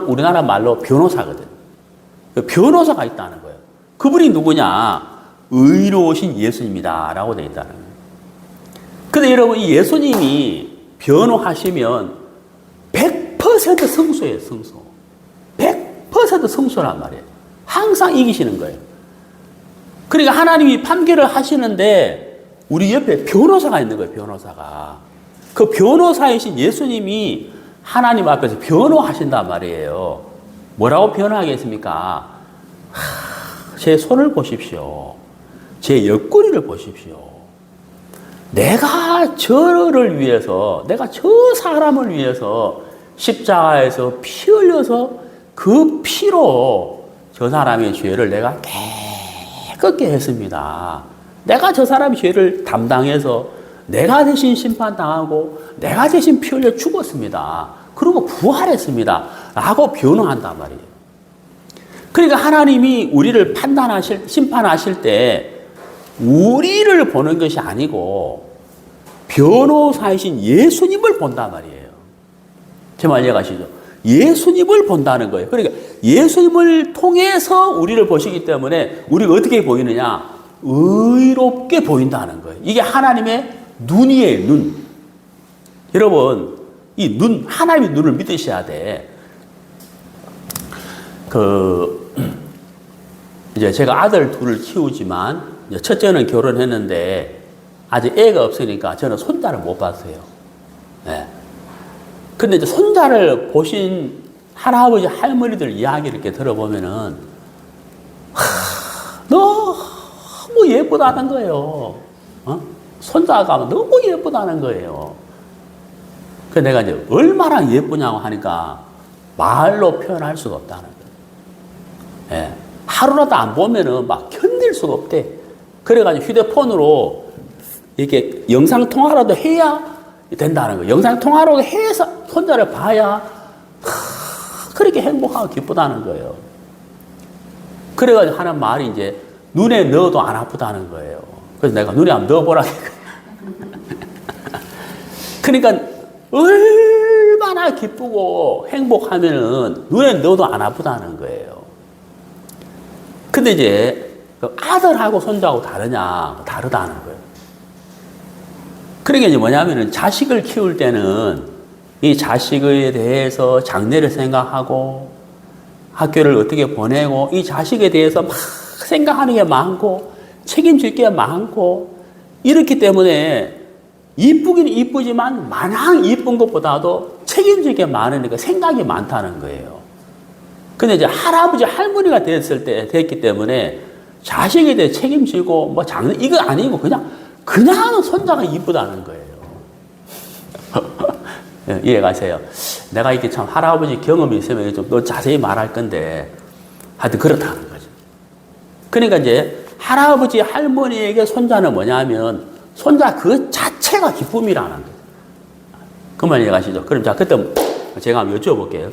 우리나라 말로 변호사거든. 변호사가 있다는 거예요. 그분이 누구냐? 의로우신 예수님이다 라고 되어 있다는 거예요. 근데 여러분 이 예수님이 변호하시면 100% 승소예요. 승소. 100% 승소란 말이에요. 항상 이기시는 거예요. 그러니까 하나님이 판결을 하시는데 우리 옆에 변호사가 있는 거예요. 변호사가. 그 변호사이신 예수님이 하나님 앞에서 변호하신단 말이에요. 뭐라고 변호하겠습니까? 제 손을 보십시오. 제 옆구리를 보십시오. 내가 저를 위해서, 내가 저 사람을 위해서 십자가에서 피 흘려서 그 피로 저 사람의 죄를 내가 깨끗게 했습니다. 내가 저 사람의 죄를 담당해서 내가 대신 심판당하고 내가 대신 피 흘려 죽었습니다. 그리고 부활했습니다. 라고 변호한단 말이에요. 그러니까 하나님이 우리를 심판하실 때 우리를 보는 것이 아니고 변호사이신 예수님을 본단 말이에요. 제 말 이해가시죠? 예수님을 본다는 거예요. 그러니까 예수님을 통해서 우리를 보시기 때문에 우리가 어떻게 보이느냐? 의롭게 보인다는 거예요. 이게 하나님의 눈이에요, 눈. 여러분, 이 눈, 하나님의 눈을 믿으셔야 돼. 이제 제가 아들 둘을 키우지만, 첫째는 결혼했는데, 아직 애가 없으니까 저는 손자를 못 봤어요. 네. 근데 이제 손자를 보신 할아버지, 할머니들 이야기를 이렇게 들어보면은, 너무 예쁘다는 거예요. 손자가 너무 예쁘다는 거예요. 그래서 내가 이제 얼마나 예쁘냐고 하니까 말로 표현할 수가 없다는 거예요. 예. 하루라도 안 보면은 막 견딜 수가 없대. 그래가지고 휴대폰으로 이렇게 영상통화라도 해야 된다는 거예요. 영상통화라도 해서 손자를 봐야 그렇게 행복하고 기쁘다는 거예요. 그래가지고 하는 말이 이제 눈에 넣어도 안 아프다는 거예요. 그래서 내가 눈에 한번 넣어보라고. 그러니까 얼마나 기쁘고 행복하면은 눈에 넣어도 안 아프다는 거예요. 근데 이제 아들하고 손자하고 다르다는 거예요. 그러니까 이제 뭐냐면은 자식을 키울 때는 이 자식에 대해서 장래를 생각하고 학교를 어떻게 보내고 이 자식에 대해서 막 생각하는 게 많고 책임질 게 많고 이렇기 때문에 이쁘긴 이쁘지만 마냥 이쁜 것보다도 책임질 게 많으니까 생각이 많다는 거예요. 근데 이제 할아버지, 할머니가 됐기 때문에 자식에 대해 책임지고 뭐 장래 이거 아니고 그냥 손자가 이쁘다는 거예요. 이해가세요? 내가 이게 참 할아버지 경험이 있으면 좀 더 자세히 말할 건데 하여튼 그렇다는 거죠. 그러니까 이제 할아버지, 할머니에게 손자는 뭐냐면 손자 그 자체가 기쁨이라는 거예요. 그만 이해가시죠? 그럼 자, 그때 제가 한번 여쭤볼게요.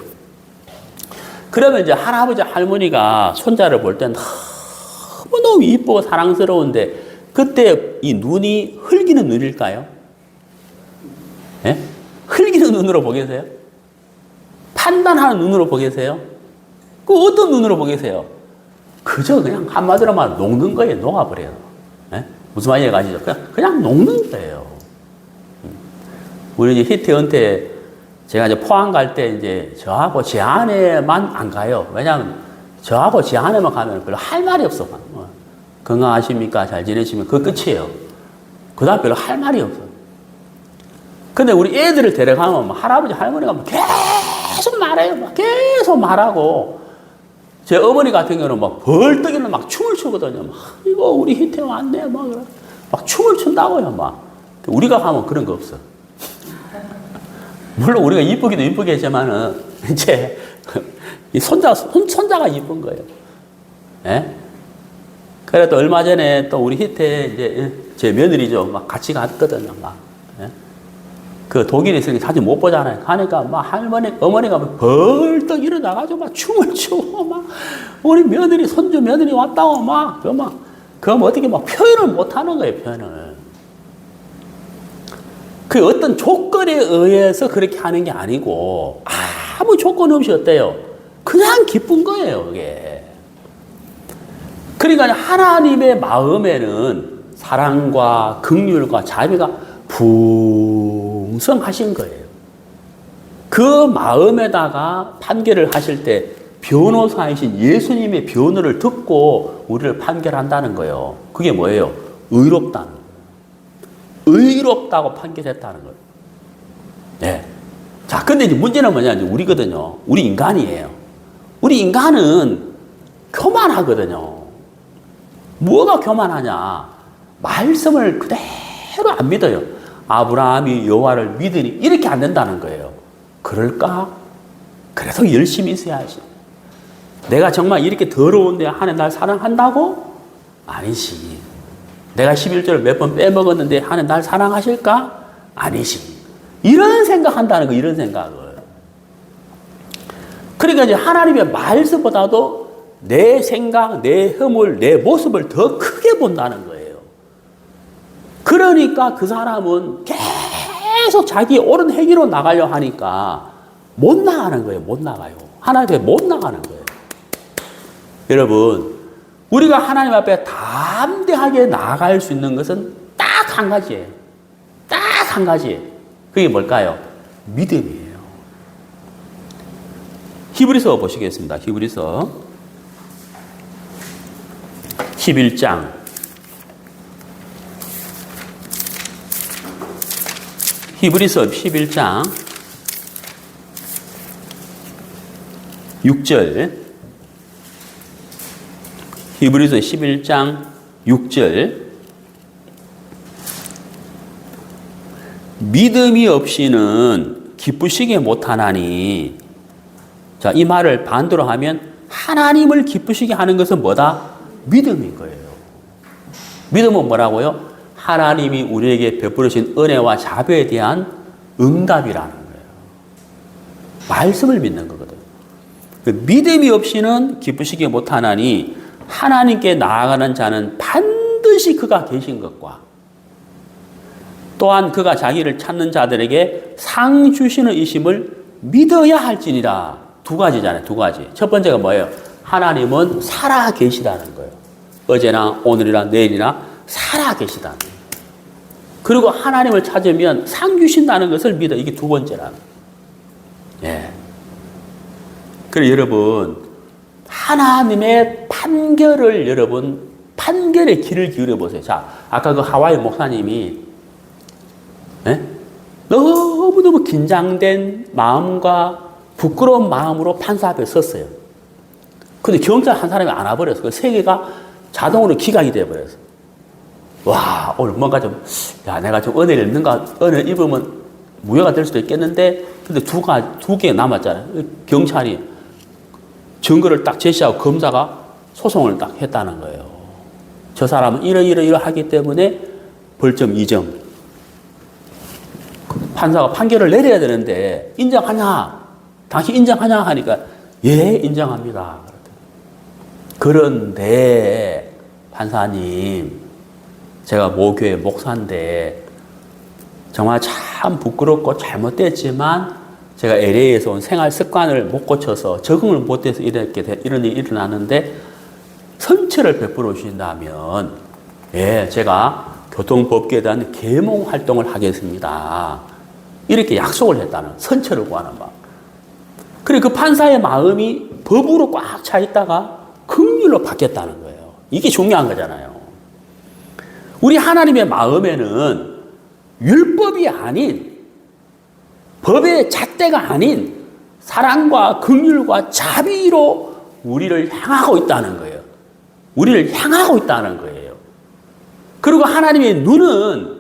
그러면 이제 할아버지, 할머니가 손자를 볼 때 너무 이쁘고 사랑스러운데 그때 이 눈이 흘기는 눈일까요? 예? 흘기는 눈으로 보겠어요? 판단하는 눈으로 보겠어요? 그 어떤 눈으로 보겠어요? 그저 그냥 한마디로 말 녹는 거예요. 녹아버려요. 예? 무슨 말인지 아시죠? 그냥 녹는 거예요. 우리 이제 희태한테 제가 이제 포항 갈 때 이제 저하고 제 아내만 안 가요. 왜냐하면 저하고 제 아내만 가면 별로 할 말이 없어. 건강하십니까? 잘 지내시면 그 끝이에요. 그 다음 별로 할 말이 없어. 근데 우리 애들을 데려가면 할아버지, 할머니가 계속 말해요. 계속 말하고. 제 어머니 같은 경우는 막 벌떡 일어나 막 춤을 추거든요. 이거 우리 희태 왔네. 막 춤을 춘다고요. 우리가 가면 그런 거 없어. 물론 우리가 이쁘기도 이쁘게 했지만은 이제 이 손자가 이쁜 거예요. 예? 그래 또 얼마 전에 또 우리 희태 이제 제 며느리죠. 막 같이 갔거든요. 예? 그 독일에 있으니까 자주 못 보잖아요. 가니까 막 어머니가 벌떡 일어나가지고 막 춤을 추고 막 우리 며느리, 손주 며느리 왔다고 그럼 어떻게 막 표현을 못 하는 거예요, 표현을. 그 어떤 조건에 의해서 그렇게 하는 게 아니고 아무 조건 없이 어때요? 그냥 기쁜 거예요, 그게. 그러니까 하나님의 마음에는 사랑과 긍휼과 자비가 풍성하신 거예요. 그 마음에다가 판결을 하실 때 변호사이신 예수님의 변호를 듣고 우리를 판결한다는 거예요. 그게 뭐예요? 의롭다는 거예요. 의롭다고 판결했다는 거예요. 네. 자, 근데 이제 문제는 뭐냐? 이제 우리거든요. 우리 인간이에요. 우리 인간은 교만하거든요. 뭐가 교만하냐? 말씀을 그대로 안 믿어요. 아브라함이 여호와를 믿으니 이렇게 안 된다는 거예요. 그럴까? 그래서 열심히 있어야지. 내가 정말 이렇게 더러운데 하나님 날 사랑한다고? 아니지. 내가 11조를 몇 번 빼먹었는데 하나님 날 사랑하실까? 아니지. 이런 생각한다는 거, 이런 생각을. 그러니까 이제 하나님의 말씀보다도 내 생각, 내 허물, 내 모습을 더 크게 본다는 거예요. 그러니까 그 사람은 계속 자기 옳은 행위로 나가려 하니까 못 나가는 거예요. 못 나가요. 하나님 앞에 못 나가는 거예요. 여러분, 우리가 하나님 앞에 담대하게 나아갈 수 있는 것은 딱 한 가지예요. 딱 한 가지. 그게 뭘까요? 믿음이에요. 히브리서 보시겠습니다. 히브리서 11장 6절 히브리서 11장 6절 믿음이 없이는 기쁘시게 못하나니. 자, 이 말을 반대로 하면 하나님을 기쁘시게 하는 것은 뭐다? 믿음인 거예요. 믿음은 뭐라고요? 하나님이 우리에게 베푸르신 은혜와 자비에 대한 응답이라는 거예요. 말씀을 믿는 거거든요. 믿음이 없이는 기쁘시게 못하나니 하나님께 나아가는 자는 반드시 그가 계신 것과 또한 그가 자기를 찾는 자들에게 상 주시는 이심을 믿어야 할지니라. 두 가지잖아요. 두 가지. 첫 번째가 뭐예요? 하나님은 살아 계시다는 거예요. 어제나 오늘이나 내일이나 살아 계시다는 거예요. 그리고 하나님을 찾으면 상 주신다는 것을 믿어. 이게 두 번째라는 거예요. 예. 그래서 여러분, 하나님의 판결을 여러분, 판결의 귀를 기울여 보세요. 자, 아까 그 하와이 목사님이 예? 너무너무 긴장된 마음과 부끄러운 마음으로 판사 앞에 섰어요. 근데 경찰 한 사람이 안 와버렸어. 그 세계가 자동으로 기각이 돼버렸어. 와, 오늘 뭔가 좀, 야, 내가 좀 은혜를 입는가, 은혜를 입으면 무효가 될 수도 있겠는데, 근데 두 개 남았잖아요. 경찰이 증거를 딱 제시하고 검사가 소송을 딱 했다는 거예요. 저 사람은 이러하기 때문에 벌점 2점. 판사가 판결을 내려야 되는데 인정하냐? 당신 인정하냐? 하니까 예, 인정합니다. 그런데 판사님, 제가 모교회 목사인데 정말 참 부끄럽고 잘못됐지만 제가 LA에서 온 생활 습관을 못 고쳐서 적응을 못해서 이런 일이 일어나는데 선처를 베풀어 주신다면 예, 제가 교통법규에 대한 계몽 활동을 하겠습니다. 이렇게 약속을 했다는, 선처를 구하는 마음. 그리고 그 판사의 마음이 법으로 꽉 차 있다가 긍휼로 바뀌었다는 거예요. 이게 중요한 거잖아요. 우리 하나님의 마음에는 율법이 아닌, 법의 잣대가 아닌 사랑과 긍휼과 자비로 우리를 향하고 있다는 거예요. 우리를 향하고 있다는 거예요. 그리고 하나님의 눈은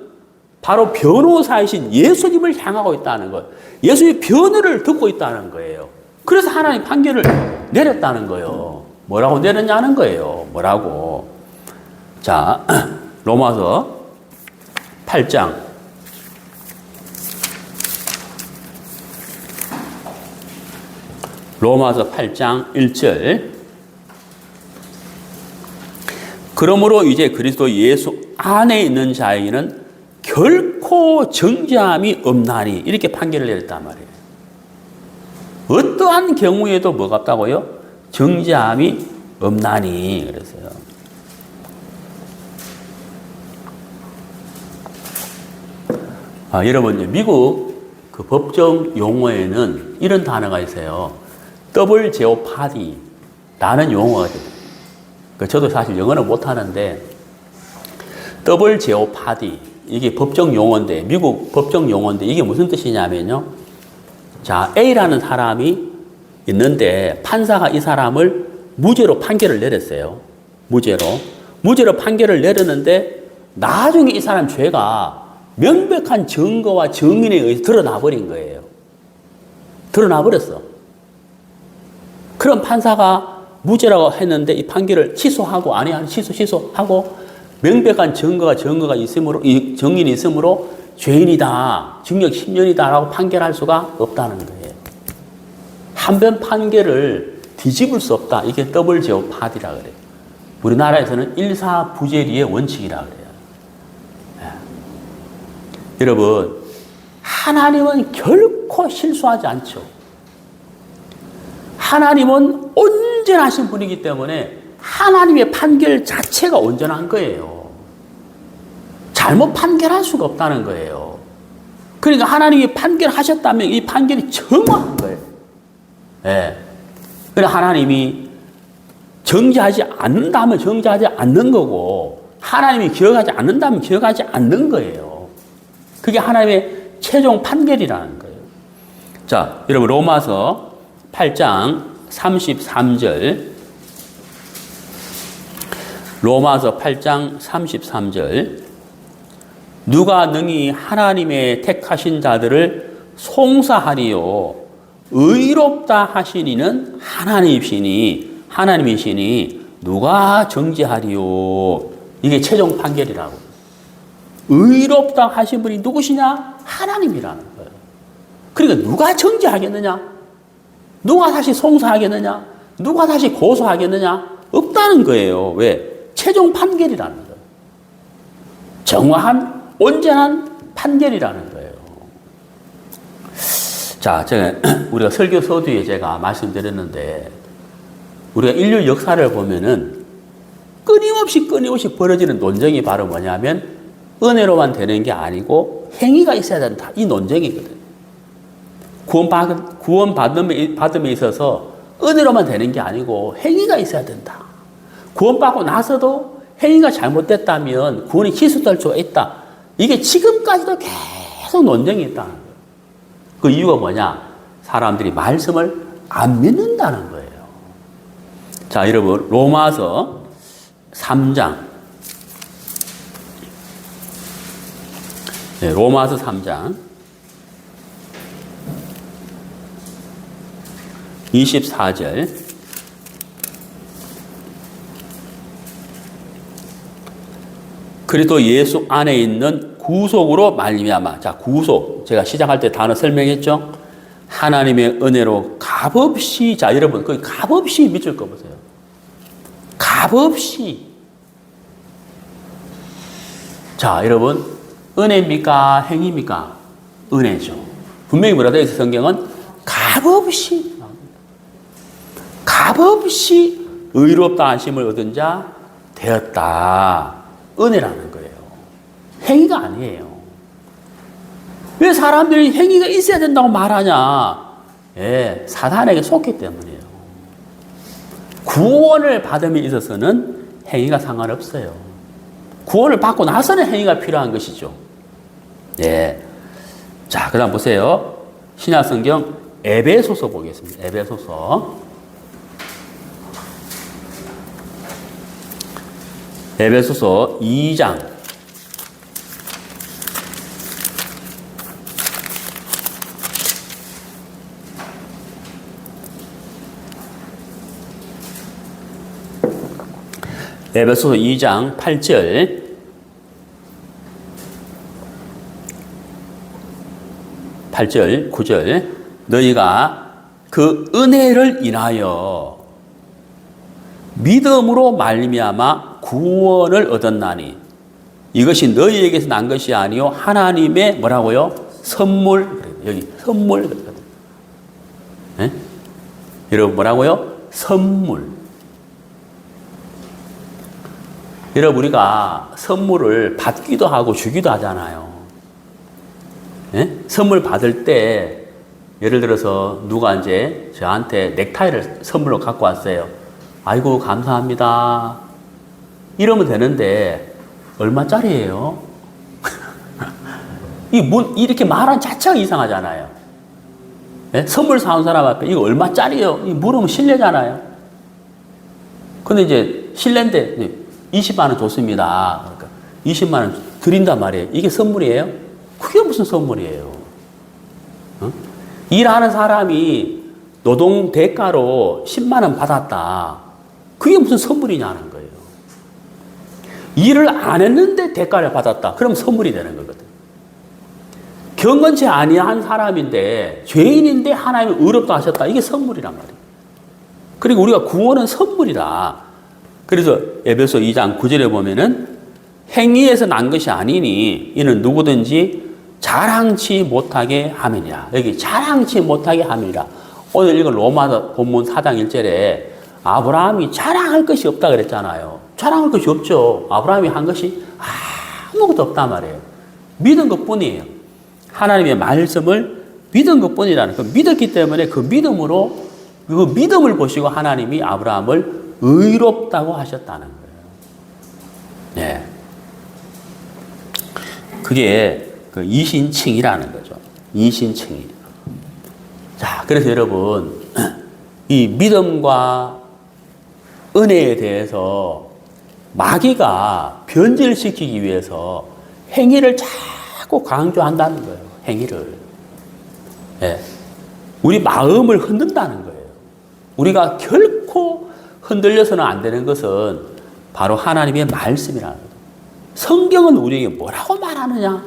바로 변호사이신 예수님을 향하고 있다는 거예요. 예수의 변호를 듣고 있다는 거예요. 그래서 하나님 판결을 내렸다는 거예요. 뭐라고 내렸냐는 거예요. 뭐라고. 자, 로마서 8장. 로마서 8장 1절. 그러므로 이제 그리스도 예수 안에 있는 자에게는 결코 정죄함이 없나니, 이렇게 판결을 내렸단 말이에요. 어떠한 경우에도 뭐가 없다고요? 정죄함이 없나니 그랬어요. 여러분, 미국 그 법정 용어에는 이런 단어가 있어요. 더블 제오파디라는 용어가 있어요. 저도 사실 영어는 못하는데 더블 제오파디, 이게 법정 용어인데, 미국 법정 용어인데 이게 무슨 뜻이냐면요. 자, A라는 사람이 있는데 판사가 이 사람을 무죄로 판결을 내렸어요. 무죄로 판결을 내렸는데 나중에 이 사람 죄가 명백한 증거와 증인에 의해서 드러나 버린 거예요. 드러나 버렸어. 그럼 판사가 무죄라고 했는데 이 판결을 취소하고, 취소하고 명백한 증거가 있으므로, 이 증인이 있으므로 죄인이다, 징역 10년이다라고 판결할 수가 없다는 거예요. 한 번 판결을 뒤집을 수 없다. 이게 더블 제오파디라 그래요. 우리나라에서는 일사부재리의 원칙이라 그래요. 여러분, 하나님은 결코 실수하지 않죠. 하나님은 온전하신 분이기 때문에 하나님의 판결 자체가 온전한 거예요. 잘못 판결할 수가 없다는 거예요. 그러니까 하나님이 판결하셨다면 이 판결이 정확한 거예요. 예. 그러니까 하나님이 정죄하지 않는다면 정죄하지 않는 거고, 하나님이 기억하지 않는다면 기억하지 않는 거예요. 그게 하나님의 최종 판결이라는 거예요. 자, 여러분 로마서 8장 33절, 로마서 8장 33절, 누가 능히 하나님의 택하신 자들을 송사하리요 의롭다 하시니는 하나님이시니 누가 정죄하리요. 이게 최종 판결이라고. 의롭다 하신 분이 누구시냐? 하나님이라는 거예요. 그러니까 누가 정죄하겠느냐? 누가 다시 송사하겠느냐? 누가 다시 고소하겠느냐? 없다는 거예요. 왜? 최종 판결이라는 거예요. 정확한 온전한 판결이라는 거예요. 자, 우리가 설교 서두에 제가 말씀드렸는데, 우리가 인류 역사를 보면은 끊임없이 벌어지는 논쟁이 바로 뭐냐면, 은혜로만 되는 게 아니고 행위가 있어야 된다. 이 논쟁이거든요. 구원받음에 있어서 은혜로만 되는 게 아니고 행위가 있어야 된다. 구원받고 나서도 행위가 잘못됐다면 구원이 취소될 수가 있다. 이게 지금까지도 계속 논쟁이 있다는 거예요. 그 이유가 뭐냐? 사람들이 말씀을 안 믿는다는 거예요. 자, 여러분 로마서 3장, 네, 로마서 3장 24절, 그리스도 예수 안에 있는 구속으로 말미암아. 자, 구속. 제가 시작할 때 단어 설명했죠? 하나님의 은혜로 값없이, 자, 여러분, 그 값없이 믿을 거 보세요. 값없이. 자, 여러분, 은혜입니까? 행위입니까? 은혜죠. 분명히 뭐라 되어 있어요? 성경은 값없이. 값없이 의롭다 하심을 얻은 자 되었다. 은혜라는 거예요. 행위가 아니에요. 왜 사람들이 행위가 있어야 된다고 말하냐? 예, 사단에게 속기 때문이에요. 구원을 받음에 있어서는 행위가 상관없어요. 구원을 받고 나서는 행위가 필요한 것이죠. 예. 자, 그 다음 보세요. 신약성경 에베소서 보겠습니다. 에베소서 2장. 에베소서 2장 8절. 8절, 9절. 너희가 그 은혜를 인하여 믿음으로 말미암아 구원을 얻었나니 이것이 너희에게서 난 것이 아니요 하나님의 뭐라고요? 선물. 여기 선물. 네? 여러분 뭐라고요? 선물. 여러분 우리가 선물을 받기도 하고 주기도 하잖아요. 네? 선물 받을 때 예를 들어서 누가 이제 저한테 넥타이를 선물로 갖고 왔어요. 아이고 감사합니다. 이러면 되는데 얼마짜리예요? 이렇게 말한 자체가 이상하잖아요. 네? 선물 사온 사람 앞에 이거 얼마짜리예요? 물으면 실례잖아요. 근데 이제 실례인데 20만 원 줬습니다. 그러니까 20만 원 드린단 말이에요. 이게 선물이에요? 그게 무슨 선물이에요? 어? 일하는 사람이 노동 대가로 10만 원 받았다. 그게 무슨 선물이냐는 거예요. 일을 안 했는데 대가를 받았다. 그럼 선물이 되는 거거든. 경건치 아니한 사람인데 죄인인데 하나님이 의롭다 하셨다. 이게 선물이란 말이에요. 그리고 우리가 구원은 선물이다. 그래서 에베소 2장 9절에 보면은 행위에서 난 것이 아니니 이는 누구든지 자랑치 못하게 함이니라. 여기 자랑치 못하게 함이니라. 오늘 읽은 로마서 본문 4장 1절에 아브라함이 자랑할 것이 없다 그랬잖아요. 자랑할 것이 없죠. 아브라함이 한 것이 아무것도 없단 말이에요. 믿은 것뿐이에요. 하나님의 말씀을 믿은 것뿐이라는 그 믿었기 때문에 그 믿음으로 그 믿음을 보시고 하나님이 아브라함을 의롭다고 하셨다는 거예요. 네. 그게 그 이신칭이라는 거죠. 이신칭이. 자, 그래서 여러분, 이 믿음과 은혜에 대해서 마귀가 변질시키기 위해서 행위를 자꾸 강조한다는 거예요. 행위를. 네. 우리 마음을 흔든다는 거예요. 우리가 결코 흔들려서는 안 되는 것은 바로 하나님의 말씀이라는 거예요. 성경은 우리에게 뭐라고 말하느냐?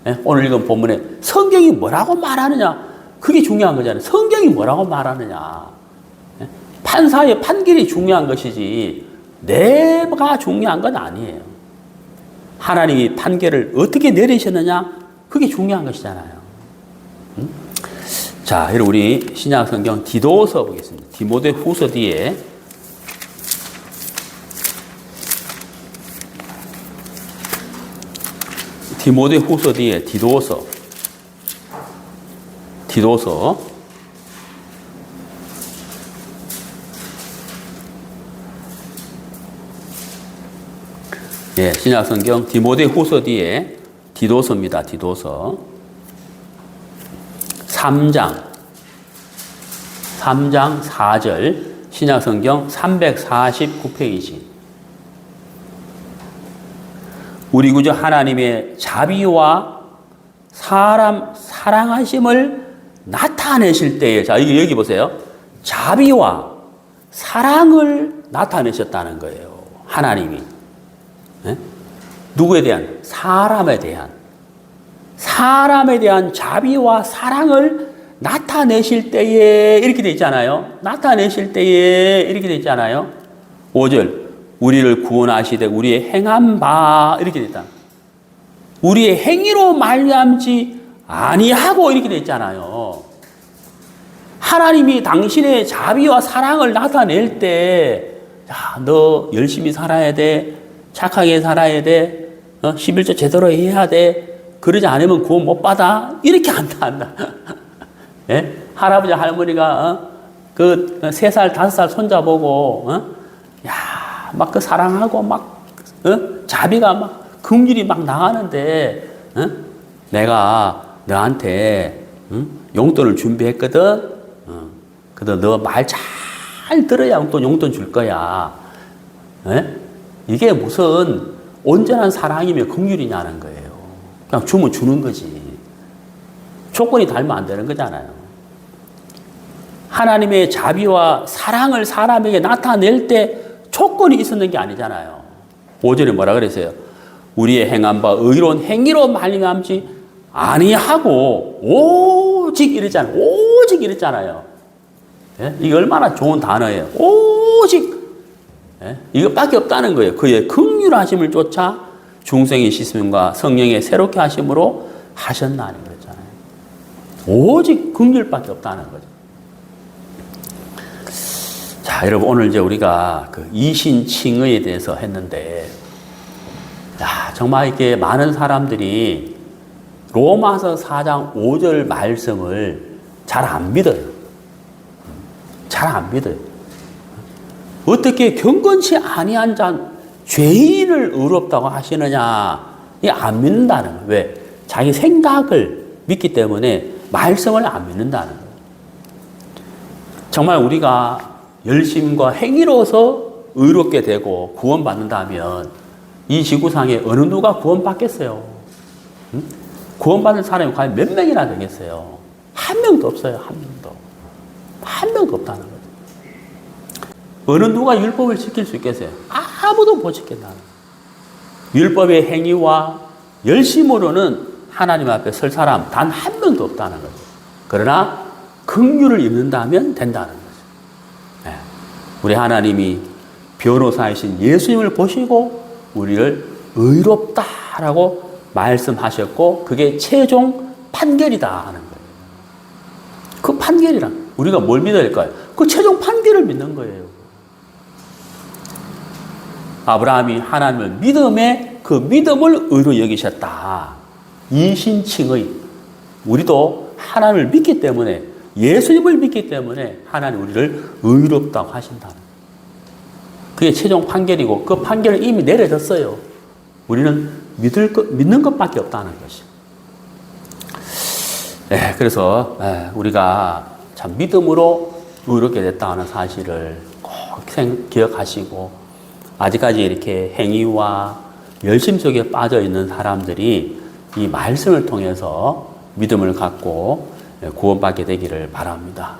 네? 오늘 읽은 본문에 성경이 뭐라고 말하느냐? 그게 중요한 거잖아요. 성경이 뭐라고 말하느냐? 네? 판사의 판결이 중요한 것이지 내가 중요한 건 아니에요. 하나님이 판결을 어떻게 내리셨느냐? 그게 중요한 것이잖아요. 자, 여러분 우리 신약 성경 디도서 보겠습니다. 디모데 후서 뒤에 디모데 후서 뒤에 디도서 예, 신약 성경 디모데 후서 뒤에 디도서입니다. 디도서 3장 4절 신약 성경 349페이지. 우리 구주 하나님의 자비와 사람 사랑하심을 나타내실 때에, 자, 여기 보세요. 자비와 사랑을 나타내셨다는 거예요. 하나님이. 네? 누구에 대한? 사람에 대한 자비와 사랑을 나타내실 때에 이렇게 돼 있잖아요. 나타내실 때에 이렇게 돼 있잖아요. 5절. 우리를 구원하시되 우리의 행한 바 이렇게 돼 있다. 우리의 행위로 말미암지 아니하고 이렇게 돼 있잖아요. 하나님이 당신의 자비와 사랑을 나타낼 때, 야, 너 열심히 살아야 돼. 착하게 살아야 돼. 11조 제대로 해야 돼. 그러지 않으면 구원 못 받아. 이렇게 한다. 예? 할아버지, 할머니가, 그 3살, 5살 손자보고, 야, 막 그 사랑하고 막, 자비가 막, 긍휼이 막 나가는데, 내가 너한테, 용돈을 준비했거든. 그래도 너 말 잘 들어야 용돈 줄 거야. 예? 이게 무슨 온전한 사랑이며 긍휼이냐는 거예요. 그냥 주면 주는 거지. 조건이 달면 안 되는 거잖아요. 하나님의 자비와 사랑을 사람에게 나타낼 때 조건이 있었는 게 아니잖아요. 5절에 뭐라 그랬어요? 우리의 행한 바 의로운 행위로 말미암지 아니하고 오직 이랬잖아요. 오직 이랬잖아요. 예? 이게 얼마나 좋은 단어예요. 오직. 예? 이것밖에 없다는 거예요. 그의 긍휼하심을 쫓아 중생의 씻음과 성령의 새롭게 하심으로 하셨나니 그랬잖아요. 오직 긍휼밖에 없다는 거죠. 자, 여러분 오늘 이제 우리가 그 이신칭의에 대해서 했는데, 야, 정말 이렇게 많은 사람들이 로마서 4장 5절 말씀을 잘 안 믿어요. 잘 안 믿어요. 어떻게 경건치 아니한 자 죄인을 의롭다고 하시느냐? 이 안 믿는다는 거예요. 왜? 자기 생각을 믿기 때문에 말씀을 안 믿는다는 거예요. 정말 우리가 열심과 행위로서 의롭게 되고 구원받는다면 이 지구상에 어느 누가 구원받겠어요? 구원받는 사람이 과연 몇 명이나 되겠어요? 한 명도 없어요. 한 명도. 한 명도 없다는 거죠. 어느 누가 율법을 지킬 수 있겠어요? 아무도 못 지킨다는 거예요. 율법의 행위와 열심으로는 하나님 앞에 설 사람 단 한 명도 없다는 거죠. 그러나 긍휼을 입는다면 된다는 거죠. 네. 우리 하나님이 변호사이신 예수님을 보시고 우리를 의롭다라고 말씀하셨고 그게 최종 판결이다 하는 거예요. 그 판결이란 우리가 뭘 믿어야 될까요? 그 최종 판결을 믿는 거예요. 아브라함이 하나님을 믿음에 그 믿음을 의로 여기셨다. 이신칭의. 우리도 하나님을 믿기 때문에, 예수님을 믿기 때문에 하나님 우리를 의롭다고 하신다. 그게 최종 판결이고 그 판결은 이미 내려졌어요. 우리는 믿는 것밖에 없다는 것이죠. 네, 그래서 우리가 참 믿음으로 의롭게 됐다는 사실을 꼭 기억하시고, 아직까지 이렇게 행위와 열심 속에 빠져 있는 사람들이 이 말씀을 통해서 믿음을 갖고 구원받게 되기를 바랍니다.